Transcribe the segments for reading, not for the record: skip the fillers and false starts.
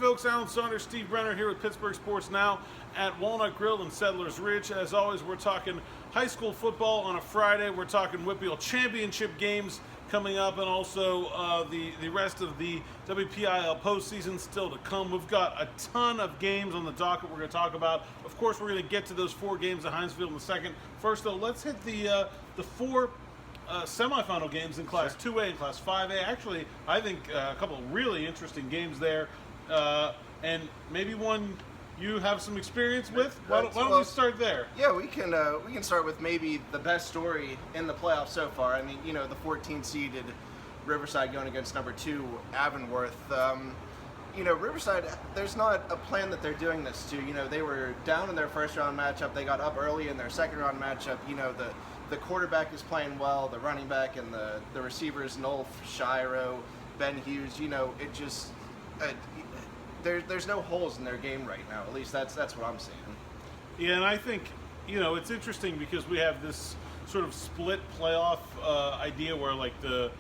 folks, Alan Saunders, Steve Brenner here with Pittsburgh Sports Now at Walnut Grill in Settlers Ridge. As always, we're talking high school football on a Friday. We're talking WPIAL Championship games coming up, and also the rest of the WPIAL postseason still to come. We've got a ton of games on the docket we're going to talk about. Of course, we're going to get to those 4 games at Heinz Field in a second. First, though, let's hit the 4 semifinal games in Class 2A and Class 5A. Actually, I think a couple of really interesting games there, and maybe one you have some experience with. Why don't we start there? Yeah, we can start with maybe the best story in the playoffs so far. I mean, you know, the 14-seeded Riverside going against number 2 Avonworth. You know, Riverside, there's not a plan that they're doing this to. You know, they were down in their first round matchup. They got up early in their second round matchup. You know, the quarterback is playing well, the running back and the receivers, Nolf, Shiro, Ben Hughes. You know, it just there's no holes in their game right now. At least that's what I'm seeing. Yeah, and I think, you know, it's interesting because we have this sort of split playoff idea where, like, the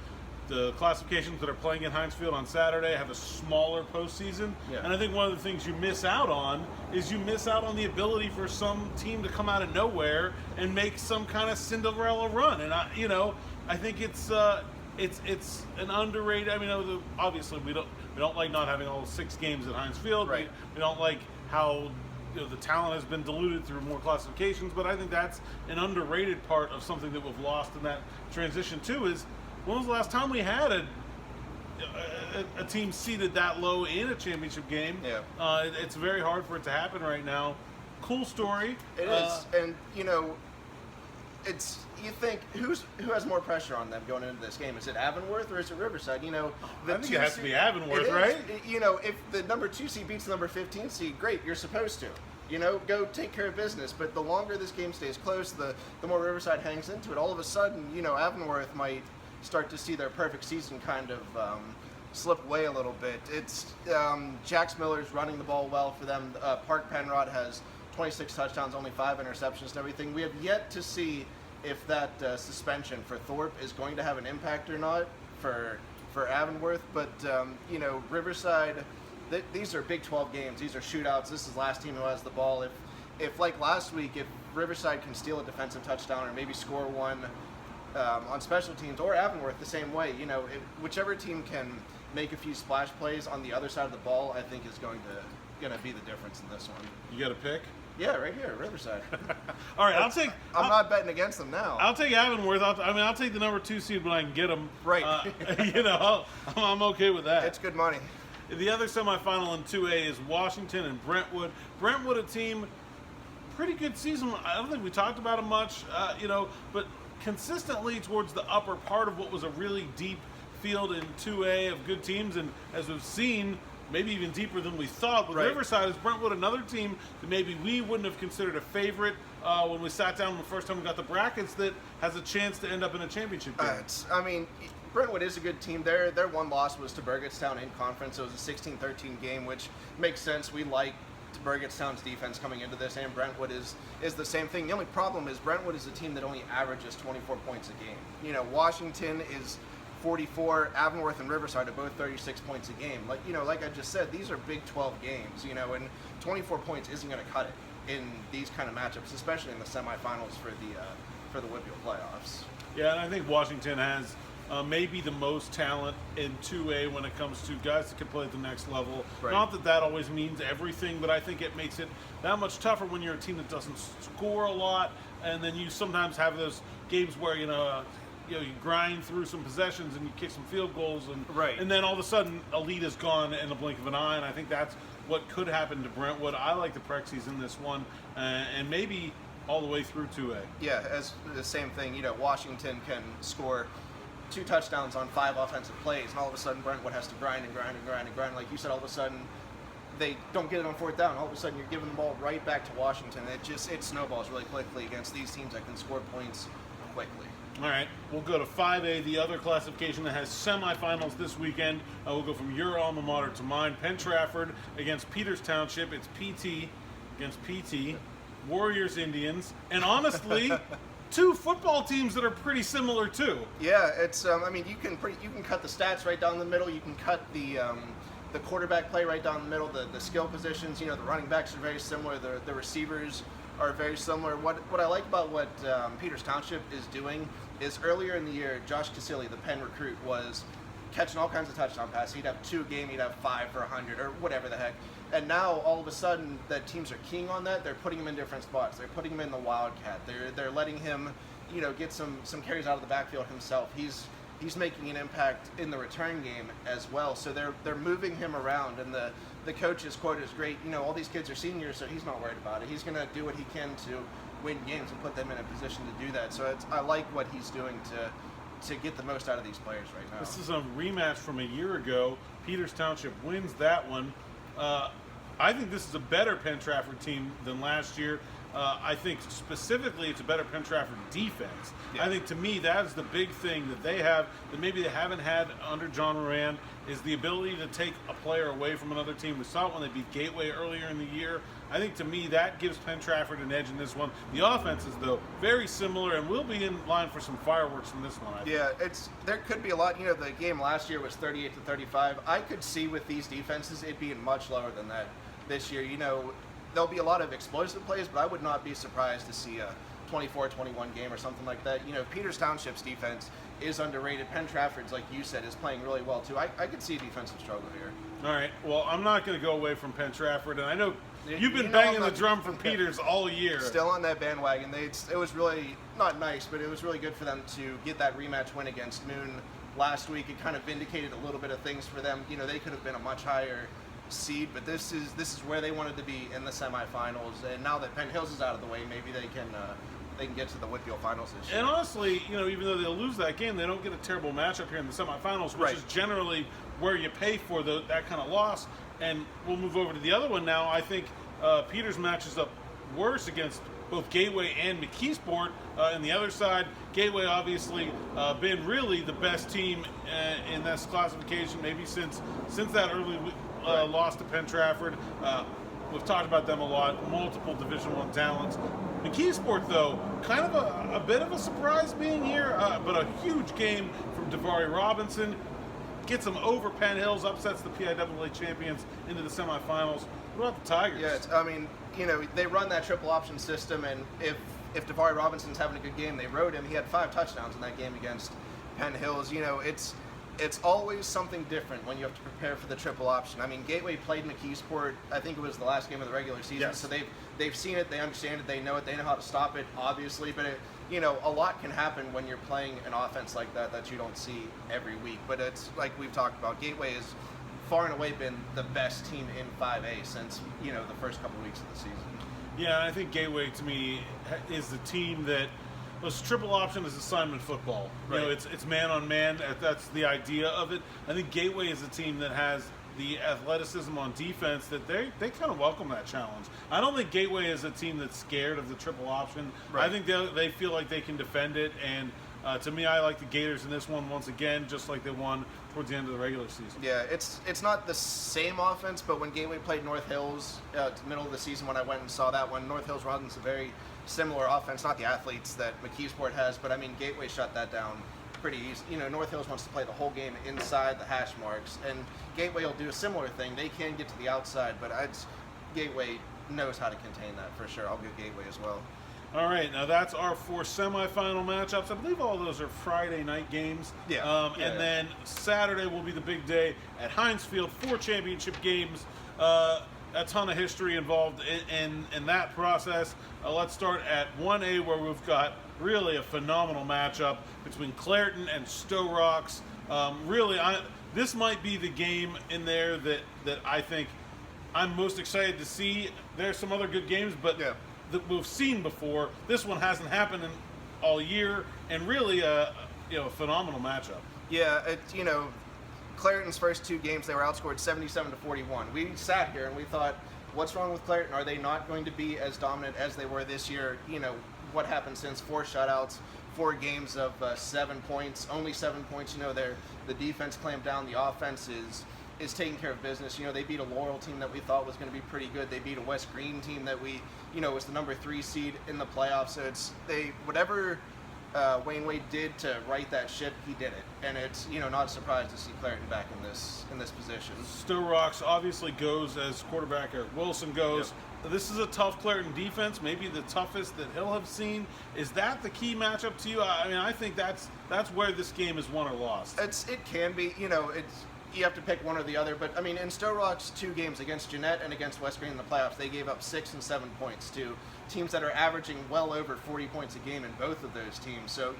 classifications that are playing at Heinz Field on Saturday have a smaller postseason. Yeah. And I think one of the things you miss out on is you miss out on the ability for some team to come out of nowhere and make some kind of Cinderella run. And I think it's an underrated. I mean, obviously we don't like not having all 6 games at Heinz Field. Right. We don't like how the talent has been diluted through more classifications. But I think that's an underrated part of something that we've lost in that transition too. Is when was the last time we had a team seated that low in a championship game? Yeah. It's very hard for it to happen right now. Cool story. It is, and you know, you think who has more pressure on them going into this game? Is it Avonworth or is it Riverside? You know, I think it has to be Avonworth, right? You know, if the number 2 seed beats the number 15 seed, great, you're supposed to. You know, go take care of business. But the longer this game stays close, the more Riverside hangs into it. All of a sudden, you know, Avonworth might start to see their perfect season kind of slip away a little bit. It's Jax Miller's running the ball well for them. Park Penrod has 26 touchdowns, only 5 interceptions and everything. We have yet to see if that suspension for Thorpe is going to have an impact or not for Avonworth. But, you know, Riverside, these are Big 12 games. These are shootouts. This is last team who has the ball. If like last week, if Riverside can steal a defensive touchdown or maybe score one on special teams, or Avonworth the same way, you know, whichever team can make a few splash plays on the other side of the ball, I think is going to be the difference in this one. You got a pick? Yeah, right here, Riverside. All right, I'm not betting against them now. I'll take Avonworth. I'll take the number 2 seed when I can get them. Right. You know, I'm okay with that. It's good money. The other semifinal in 2A is Washington and Brentwood. Brentwood, a team, pretty good season. I don't think we talked about them much, you know, but consistently towards the upper part of what was a really deep field in 2A of good teams, and as we've seen, maybe even deeper than we thought. With Riverside, is Brentwood another team that maybe we wouldn't have considered a favorite when we sat down the first time we got the brackets, that has a chance to end up in a championship game? I mean, Brentwood is a good team. Their one loss was to Burgettstown in conference. It was a 16-13 game, which makes sense. We like Burgettstown's defense coming into this, and Brentwood is the same thing. The only problem is Brentwood is a team that only averages 24 points a game. You know, Washington is 44, Avonworth and Riverside are both 36 points a game. Like, you know, like I just said, these are Big 12 games, you know, and 24 points isn't going to cut it in these kind of matchups, especially in the semifinals for the WPIAL playoffs. Yeah, and I think Washington has maybe the most talent in 2A when it comes to guys that can play at the next level. Right. Not that always means everything, but I think it makes it that much tougher when you're a team that doesn't score a lot, and then you sometimes have those games where, you grind through some possessions and you kick some field goals, and then all of a sudden a lead is gone in the blink of an eye, and I think that's what could happen to Brentwood. I like the Prexies in this one, and maybe all the way through 2A. Yeah, as the same thing, you know, Washington can score 2 touchdowns on 5 offensive plays, and all of a sudden Brentwood has to grind and grind and grind and grind. Like you said, all of a sudden they don't get it on 4th down. All of a sudden you're giving the ball right back to Washington. It snowballs really quickly against these teams that can score points quickly. All right, we'll go to 5A, the other classification that has semifinals this weekend. We'll go from your alma mater to mine. Penn Trafford against Peters Township. It's PT against PT. Warriors Indians. And honestly, 2 football teams that are pretty similar too. Yeah, it's I mean, you can cut the stats right down the middle. You can cut the the quarterback play right down the middle, the skill positions, the running backs are very similar, the receivers are very similar. What I like about what Peters Township is doing is earlier in the year, Josh Casilli, the Penn recruit, was catching all kinds of touchdown passes. He'd have 2 a game, he'd have 5 for 100 or whatever the heck. And now all of a sudden that teams are keying on that. They're putting him in different spots. They're putting him in the wildcat. They're letting him, get some carries out of the backfield himself. He's making an impact in the return game as well. So they're moving him around, and the coach's quote is great. All these kids are seniors, so he's not worried about it. He's going to do what he can to win games and put them in a position to do that. So I like what he's doing to get the most out of these players right now. This is a rematch from a year ago. Peters Township wins that one. I think this is a better Penn Trafford team than last year. I think specifically it's a better Penn Trafford defense. Yeah. I think to me that is the big thing that they have that maybe they haven't had under John Moran is the ability to take a player away from another team. We saw it when they beat Gateway earlier in the year. I think to me that gives Penn Trafford an edge in this one. The offenses, though, very similar, and we'll be in line for some fireworks in this one. I think. There could be a lot. The game last year was 38-35. I could see with these defenses it being much lower than that this year. There'll be a lot of explosive plays, but I would not be surprised to see a 24-21 game or something like that. Peters Township's defense is underrated. Penn Trafford's, like you said, is playing really well too. I could see a defensive struggle here. All right. Well, I'm not going to go away from Penn Trafford, and I know you've been banging the drum for Peters all year. Still on that bandwagon. It was really not nice, but it was really good for them to get that rematch win against Moon last week. It kind of vindicated a little bit of things for them. They could have been a much higher seed, but this is where they wanted to be in the semifinals. And now that Penn Hills is out of the way, maybe they can get to the WPIAL finals this year. And honestly, even though they'll lose that game, they don't get a terrible matchup here in the semifinals, which is generally where you pay for that kind of loss. And we'll move over to the other one now. I think Peters matches up worse against both Gateway and McKeesport. And the other side, Gateway obviously been really the best team in this classification, maybe since that early loss to Penn Trafford. We've talked about them a lot, multiple Division I talents. McKeesport, though, kind of a bit of a surprise being here, but a huge game from Davari Robinson. Gets them over Penn Hills, upsets the PIAA champions into the semifinals. What about the Tigers? Yeah, they run that triple option system, and if Davari Robinson's having a good game, they rode him. He had 5 touchdowns in that game against Penn Hills. It's always something different when you have to prepare for the triple option. Gateway played McKeesport, I think it was the last game of the regular season, yes. So they've seen it, they understand it, they know how to stop it, obviously, but a lot can happen when you're playing an offense like that you don't see every week. But it's like we've talked about, Gateway has far and away been the best team in 5A since, the first couple weeks of the season. Yeah, I think Gateway, to me, is the team that was triple option is assignment football. Right. It's man on man. That's the idea of it. I think Gateway is a team that has the athleticism on defense that they kind of welcome that challenge. I don't think Gateway is a team that's scared of the triple option. Right. I think they feel like they can defend it, and to me, I like the Gators in this one once again, just like they won towards the end of the regular season. Yeah, it's not the same offense, but when Gateway played North Hills, middle of the season when I went and saw that one, North Hills runs a very similar offense, not the athletes that McKeesport has, but Gateway shut that down pretty easy. North Hills wants to play the whole game inside the hash marks, and Gateway will do a similar thing. They can get to the outside, but Gateway knows how to contain that for sure. I'll go Gateway as well. All right, now that's our 4 semifinal matchups. I believe all those are Friday night games. Yeah. And then Saturday will be the big day at Heinz Field, 4 championship games. A ton of history involved in that process. Let's start at 1A, where we've got really a phenomenal matchup between Clairton and Stowe Rocks. This might be the game in there that I think I'm most excited to see. There's some other good games, but that we've seen before. This one hasn't happened all year, and really a phenomenal matchup. Yeah, Clairton's first 2 games, they were outscored 77-41. We sat here and we thought, what's wrong with Clairton? Are they not going to be as dominant as they were this year? What happened since 4 shutouts, 4 games of 7 points, only 7 points. The defense clamped down, the offense is taking care of business. They beat a Laurel team that we thought was going to be pretty good. They beat a West Green team that we, was the number 3 seed in the playoffs. So whatever Wayne Wade did to right that ship, he did it, and it's not a surprise to see Clareton back in this position. Stowe Rocks obviously goes as quarterback Eric Wilson goes. Yep. This is a tough Clareton defense, maybe the toughest that he'll have seen. Is that the key matchup to you? I mean, I think that's where this game is won or lost. It can be, you have to pick one or the other, but I mean, in Stowe Rock's 2 games against Jeanette and against West Green in the playoffs, they gave up 6 and 7 points to teams that are averaging well over 40 points a game in both of those teams. So,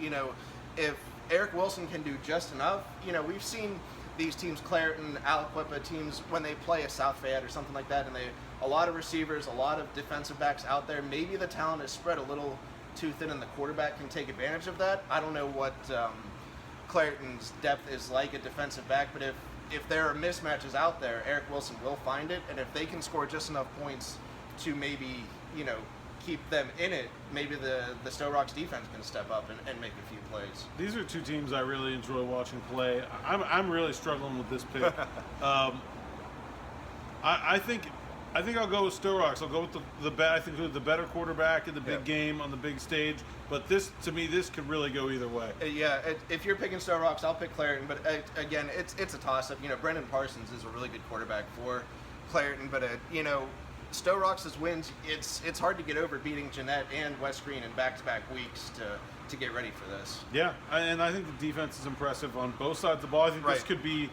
if Eric Wilson can do just enough, we've seen these teams, Clareton, Aliquippa teams, when they play a South Fayette or something like that, and a lot of receivers, a lot of defensive backs out there, maybe the talent is spread a little too thin and the quarterback can take advantage of that. I don't know what Clareton's depth is like at defensive back, but if there are mismatches out there, Eric Wilson will find it, and if they can score just enough points to maybe, keep them in it, maybe the Stowe Rocks defense can step up and make a few plays. These are 2 teams I really enjoy watching play. I'm really struggling with this pick. I think I'll go with Stowe Rocks. I'll go with the better quarterback in the big game on the big stage. But this could really go either way. If you're picking Stowe Rocks, I'll pick Clareton. But again, it's a toss-up. Brendan Parsons is a really good quarterback for Clareton. But Stowe Rocks' wins, it's hard to get over beating Jeanette and West Green in back-to-back weeks to get ready for this. Yeah, and I think the defense is impressive on both sides of the ball. I think this could be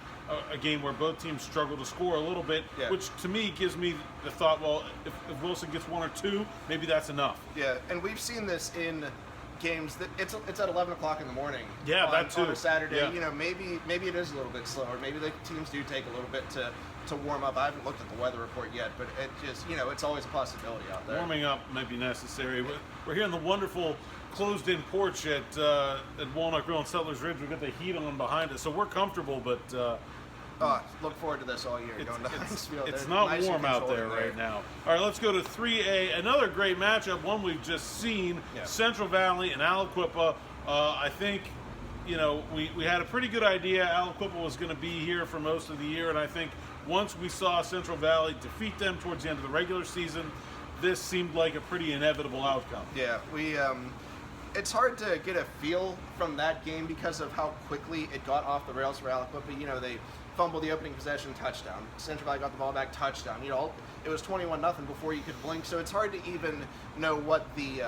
a game where both teams struggle to score a little bit, which to me gives me the thought, well, if Wilson gets 1 or 2, maybe that's enough. Yeah, and we've seen this in games that it's at 11 o'clock in the morning. Yeah, that too. On a Saturday, maybe it is a little bit slower. Maybe the teams do take a little bit to warm up. I haven't looked at the weather report yet, but it just, it's always a possibility out there. Warming up might be necessary. We're here in the wonderful closed-in porch at Walnut Grill and Settlers Ridge. We've got the heat on behind us, so we're comfortable, but look forward to this all year. Going to Heinz Field. It's not warm out there right now. All right, let's go to 3A. Another great matchup, one we've just seen. Central Valley and Aliquippa. I think, we had a pretty good idea Aliquippa was going to be here for most of the year, and I think once we saw Central Valley defeat them towards the end of the regular season, this seemed like a pretty inevitable outcome. Yeah, it's hard to get a feel from that game because of how quickly it got off the rails for Aliquippa. They fumbled the opening possession, touchdown. Central Valley got the ball back, touchdown. It was 21-0 before you could blink. So it's hard to even know what the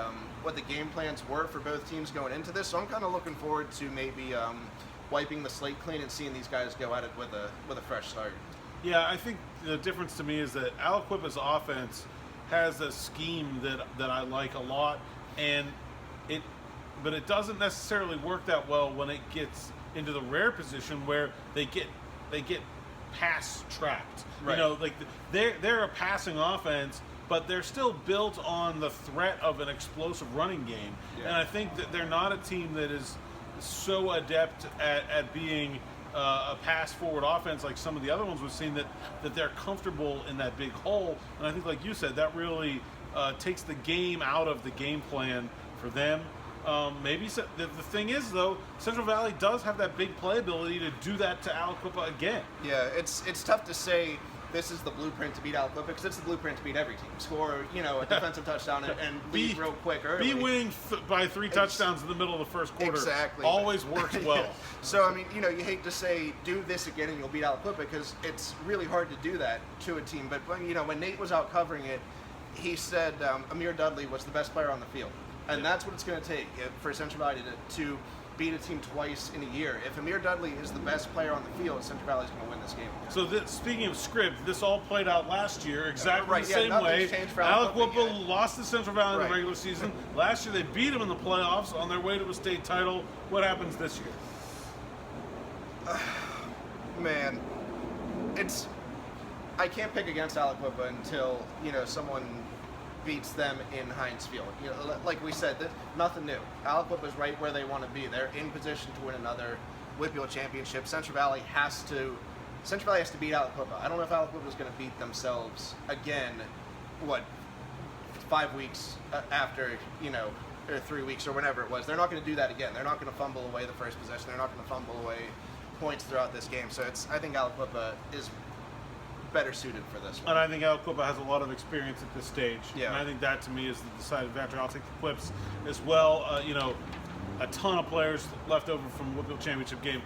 game plans were for both teams going into this. So I'm kind of looking forward to maybe wiping the slate clean and seeing these guys go at it with a fresh start. Yeah, I think the difference to me is that Aliquippa's offense has a scheme that I like a lot, but it doesn't necessarily work that well when it gets into the rare position where they get pass trapped. Right. They're a passing offense, but they're still built on the threat of an explosive running game. Yeah. And I think that they're not a team that is so adept at being a pass-forward offense like some of the other ones we've seen, that they're comfortable in that big hole. And I think, like you said, that really takes the game out of the game plan for them. Maybe the thing is, though, Central Valley does have that big playability to do that to Aliquippa again. Yeah, it's tough to say this is the blueprint to beat Aliquippa, because it's the blueprint to beat every team. Score, a defensive touchdown and leave real quick early. Be winning by 3 touchdowns in the middle of the first quarter. Exactly. Always works well. So, I mean, you hate to say, do this again and you'll beat Aliquippa, because it's really hard to do that to a team. But, when Nate was out covering it, he said Amir Dudley was the best player on the field. And that's what it's going to take for Central Valley to beat a team twice in a year. If Amir Dudley is the best player on the field, Central Valley is going to win this game. So speaking of script, this all played out last year exactly the same way. Aliquippa lost to Central Valley in the regular season. Last year they beat them in the playoffs on their way to a state title. What happens this year? Man, I can't pick against Aliquippa until someone beats them in Heinz Field. Like we said, nothing new. Aliquippa is right where they want to be. They're in position to win another WPIAL Championship. Central Valley has to beat Aliquippa. I don't know if Aliquippa is going to beat themselves again. 5 weeks after or 3 weeks or whenever it was. They're not going to do that again. They're not going to fumble away the first possession. They're not going to fumble away points throughout this game. So I think Aliquippa is better suited for this one. And I think Aliquippa has a lot of experience at this stage. Yeah. And I think that, to me, is the deciding factor. I'll take the Clips as well. a ton of players left over from WPIAL Championship game,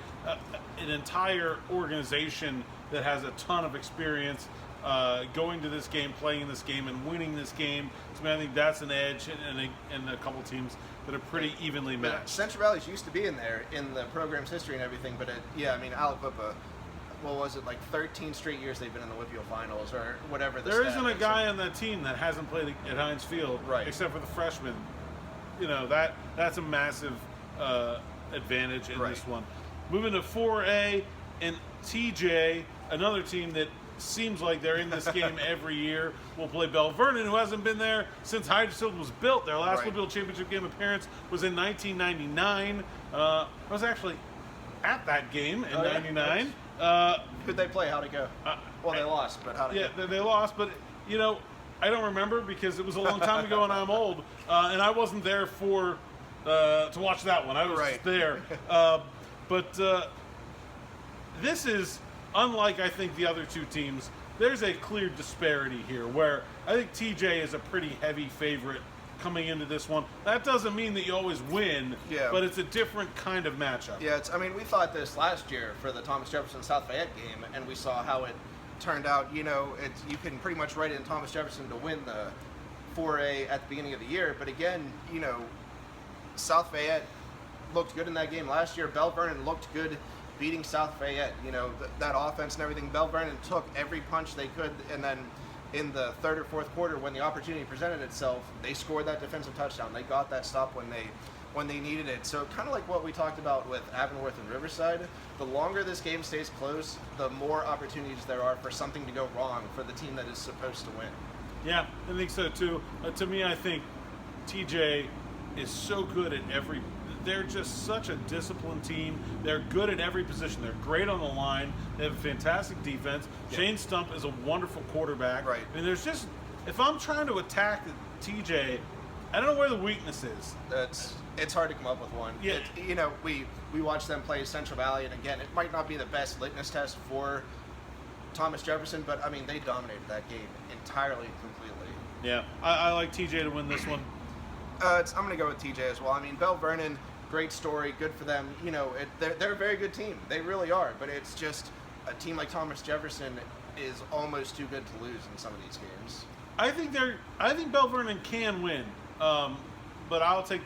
an entire organization that has a ton of experience going to this game, playing this game, and winning this game. So I think that's an edge, and a couple teams that are pretty evenly matched. Central Valley's used to be in there in the program's history and everything, but Aliquippa, what was it, like 13 straight years they've been in the WPIAL finals or whatever. There isn't a guy on that team that hasn't played at Heinz Field, right, except for the freshmen. That's a massive advantage in this one. Moving to 4A, and TJ, another team that seems like they're in this game every year, will play Bell Vernon, who hasn't been there since Heinz Field was built. Their last WPIAL Championship game appearance was in 1999. I was actually at that game in '99. Who'd they play? How'd it go? They lost, but how'd it go? They lost, but I don't remember because it was a long time ago and I'm old, and I wasn't there to watch that one. I was just there. But this is unlike, I think, the other two teams. There's a clear disparity here where I think TJ is a pretty heavy favorite coming into this one. That doesn't mean that you always win, but it's a different kind of matchup. Yeah, we thought this last year for the Thomas Jefferson South Fayette game, and we saw how it turned out. You can pretty much write in Thomas Jefferson to win the 4A at the beginning of the year, but again, South Fayette looked good in that game last year. Bell Vernon looked good beating South Fayette. That offense and everything. Bell Vernon took every punch they could, and then in the third or fourth quarter, when the opportunity presented itself, they scored that defensive touchdown. They got that stop when they needed it. So kind of like what we talked about with Avonworth and Riverside, the longer this game stays close, the more opportunities there are for something to go wrong for the team that is supposed to win. Yeah, I think so too. To me, I think TJ is so good at every. They're just such a disciplined team. They're good at every position. They're great on the line. They have a fantastic defense. Yeah. Shane Stump is a wonderful quarterback. Right. I mean, there's just, if I'm trying to attack TJ, I don't know where the weakness is. It's hard to come up with one. Yeah. We watched them play Central Valley, and again, it might not be the best litmus test for Thomas Jefferson, but I mean, they dominated that game entirely and completely. Yeah, I like TJ to win this one. I'm going to go with TJ as well. I mean, Bell Vernon, great story, good for them. They're a very good team. They really are. But it's just a team like Thomas Jefferson is almost too good to lose in some of these games. I think Bell Vernon can win, but I'll take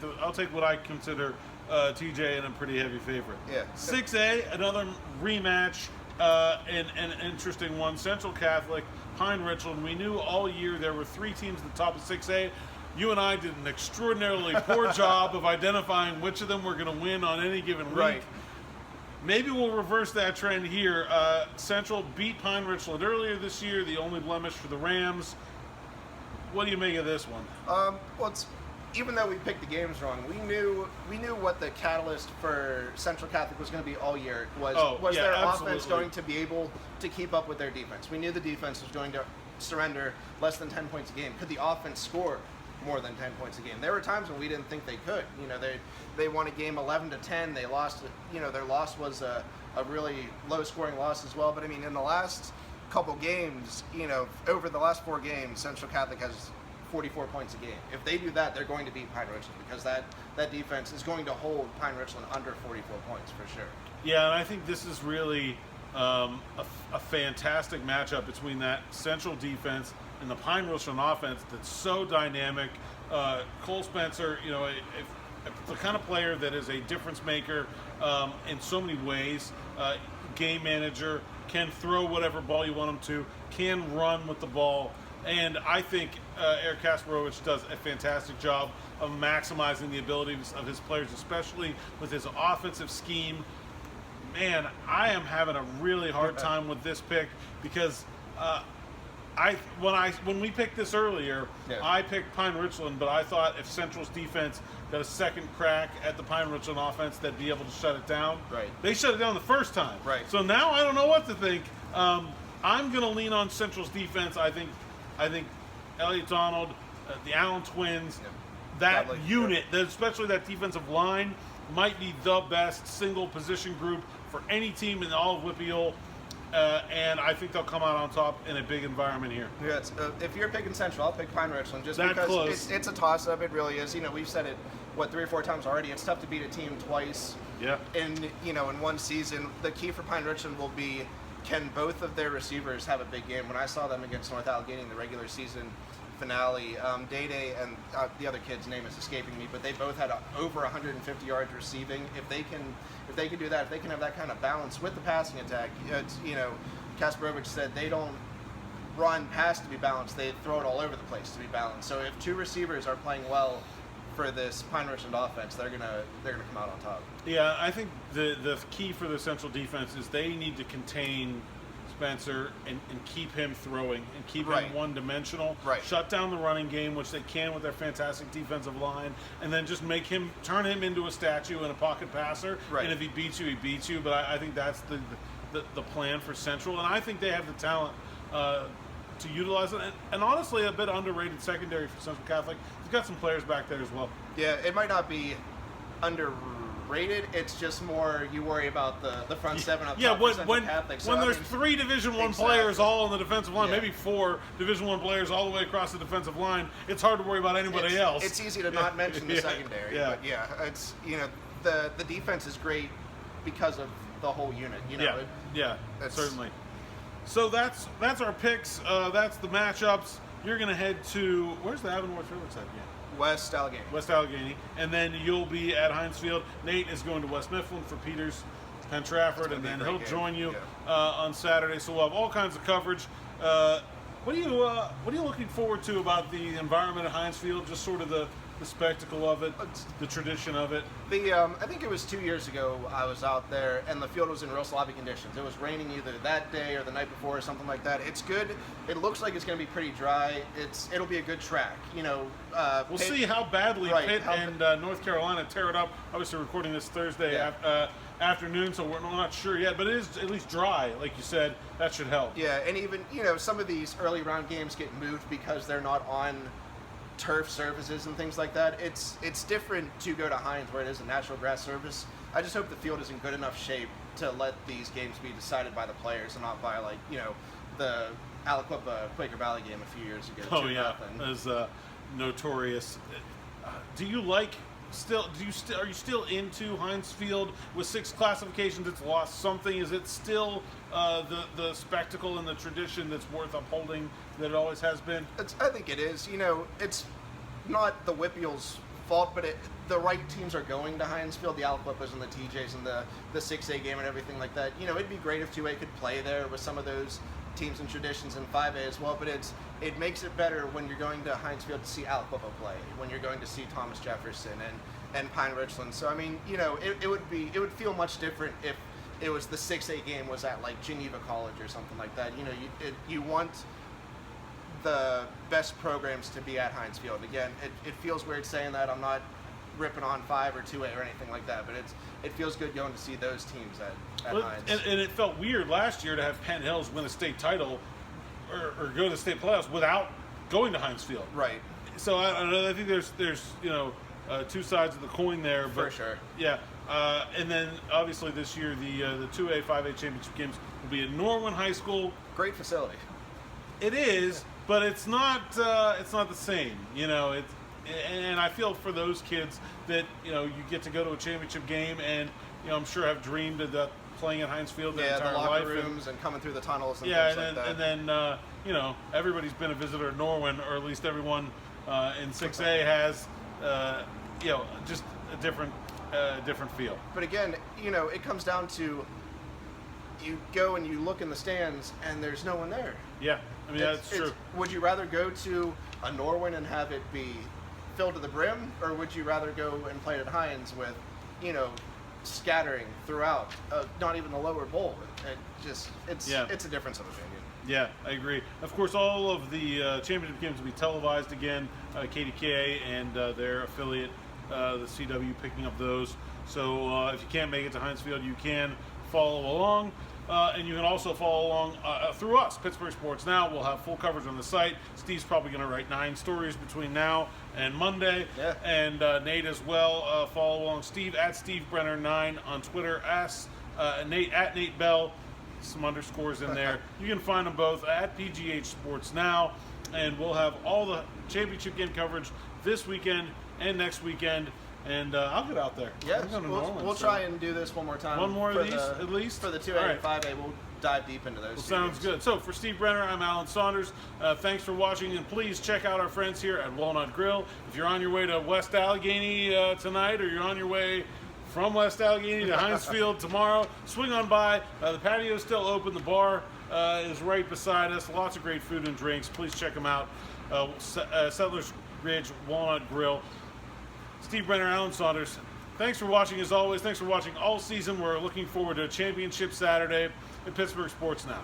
what I consider TJ and a pretty heavy favorite. Yeah. 6A, another rematch, and an interesting one. Central Catholic, Pine Richland. We knew all year there were three teams at the top of 6A. You and I did an extraordinarily poor job of identifying which of them were going to win on any given week. Right. Maybe we'll reverse that trend here. Central beat Pine Richland earlier this year, the only blemish for the Rams. What do you make of this one? Even though we picked the games wrong, we knew what the catalyst for Central Catholic was going to be all year. Was their offense going to be able to keep up with their defense? We knew the defense was going to surrender less than 10 points a game. Could the offense score more than 10 points a game? There were times when we didn't think they could. They won a game 11-10. They lost. Their loss was a really low-scoring loss as well. But I mean, in the last couple games, over the last 4 games, Central Catholic has 44 points a game. If they do that, they're going to beat Pine Richland because that defense is going to hold Pine Richland under 44 points for sure. Yeah, and I think this is really a fantastic matchup between that Central defense and the Pine Richland offense that's so dynamic. Cole Spencer, the kind of player that is a difference maker in so many ways. Game manager, can throw whatever ball you want him to, can run with the ball. And I think Eric Kasparovich does a fantastic job of maximizing the abilities of his players, especially with his offensive scheme. Man, I am having a really hard time with this pick because when we picked this earlier, I picked Pine Richland, but I thought if Central's defense got a second crack at the Pine Richland offense, they'd be able to shut it down. Right. They shut it down the first time. Right. So now I don't know what to think. I'm going to lean on Central's defense. I think Elliot Donald, the Allen twins, that unit, especially that defensive line, might be the best single position group for any team in all of WPIAL. and I think they'll come out on top in a big environment here. Yeah, if you're picking Central, I'll pick Pine Richland just That because close. it's a toss-up. It really is. We've said it, 3 or 4 times already. It's tough to beat a team twice. Yeah. In one season. The key for Pine Richland will be, can both of their receivers have a big game? When I saw them against North Allegheny in the regular season finale, Day and the other kid's name is escaping me, but they both had over 150 yards receiving. If they can do that, if they can have that kind of balance with the passing attack, Kasparovich said they don't run pass to be balanced; they throw it all over the place to be balanced. So if 2 receivers are playing well for this Pine Richland offense, they're gonna come out on top. Yeah, I think the key for the Central defense is they need to contain Spencer and keep him throwing and keep him one-dimensional. Right. Shut down the running game, which they can with their fantastic defensive line, and then just turn him into a statue and a pocket passer. Right. And if he beats you, he beats you. But I think that's the plan for Central, and I think they have the talent to utilize it. And honestly, a bit underrated secondary for Central Catholic. They've got some players back there as well. Yeah, it might not be underrated. It's just more you worry about the front seven up top for Central Catholic. So, when there's 3 Division I exactly. players all on the defensive line, Yeah. maybe 4 Division I players all the way across the defensive line, it's hard to worry about anybody else. It's easy to not mention the secondary, Yeah. but yeah, it's the defense is great because of the whole unit. Certainly. So that's our picks. That's the matchups. You're going to head to where's the Avonworth Village at again? West Allegheny. West Allegheny, and then you'll be at Heinz Field. Nate is going to West Mifflin for Peters and Trafford, and then he'll join you on Saturday. So we'll have all kinds of coverage. What are you looking forward to about the environment at Heinz Field? Just sort of the spectacle of it, the tradition of it. I think it was 2 years ago I was out there and the field was in real sloppy conditions. It was raining either that day or the night before or something like that. It's good. It looks like it's going to be pretty dry. It'll be a good track. We'll see how badly Pitt and North Carolina tear it up. Obviously, recording this Thursday afternoon, so we're not sure yet. But it is at least dry, like you said. That should help. Yeah, and even some of these early round games get moved because they're not on turf surfaces and things like that. It's different to go to Heinz where it is a natural grass surface. I just hope the field is in good enough shape to let these games be decided by the players and not by the Aliquippa Quaker Valley game a few years ago. Oh yeah, that was notorious. Do you like are you still into Heinz Field? With 6 classifications, it's lost something. Is it still the spectacle and the tradition that's worth upholding that it always has been? I think it is. It's not the WPIAL's fault, but the right teams are going to Heinz Field, the Aliquippas and the TJs and the 6A game and everything like that. It'd be great if 2A could play there with some of those teams and traditions in 5A as well, but it makes it better when you're going to Heinz Field to see Aliquippa play, when you're going to see Thomas Jefferson and Pine Richland. So it would feel much different if it was the 6A game was at like Geneva College or something like that. You want the best programs to be at Heinz Field. Again, it feels weird saying that. I'm not ripping on 5 or 2A or anything like that, but it feels good going to see those teams at Heinz. And it felt weird last year to have Penn Hills win a state title or go to the state playoffs without going to Heinz Field. Right. So I think there's 2 sides of the coin there. But, for sure. Yeah. And then obviously this year the 2A 5A championship games will be at Norwin High School. Great facility. It is, but it's not the same. And I feel for those kids that you get to go to a championship game and I'm sure have dreamed of playing at Heinz Field their entire the locker life rooms and coming through the tunnels and things like that. And then everybody's been a visitor at Norwin, or at least everyone in 6A has just a different feel. But again, it comes down to you go and you look in the stands and there's no one there. Yeah, I mean that's true. Would you rather go to a Norwin and have it be filled to the brim, or would you rather go and play at Heinz with, scattering throughout, not even the lower bowl? It's a difference of opinion. Yeah, I agree. Of course, all of the championship games will be televised again. KDKA and their affiliate, the CW, picking up those. So if you can't make it to Heinz Field, you can follow along. And you can also follow along through us, Pittsburgh Sports Now. We'll have full coverage on the site. Steve's probably going to write 9 stories between now and Monday. Yeah. And Nate as well. Follow along Steve at Steve Brenner 9 on Twitter. Nate at Nate Bell. some underscores in there. You can find them both at PGH Sports Now, and we'll have all the championship game coverage this weekend and next weekend. And I'll get out there. Yeah, I'm going to New Orleans, we'll try and do this one more time. One more of these, at least? For the 2A All and 5A, we'll dive deep into those. Well, sounds good. So for Steve Brenner, I'm Alan Saunders. Thanks for watching, and please check out our friends here at Walnut Grill. If you're on your way to West Allegheny tonight, or you're on your way from West Allegheny to Heinz Field tomorrow, swing on by. The patio's still open. The bar is right beside us. Lots of great food and drinks. Please check them out. Settlers Ridge Walnut Grill. Steve Brenner, Alan Saunders. Thanks for watching as always. Thanks for watching all season. We're looking forward to a championship Saturday at Pittsburgh Sports Now.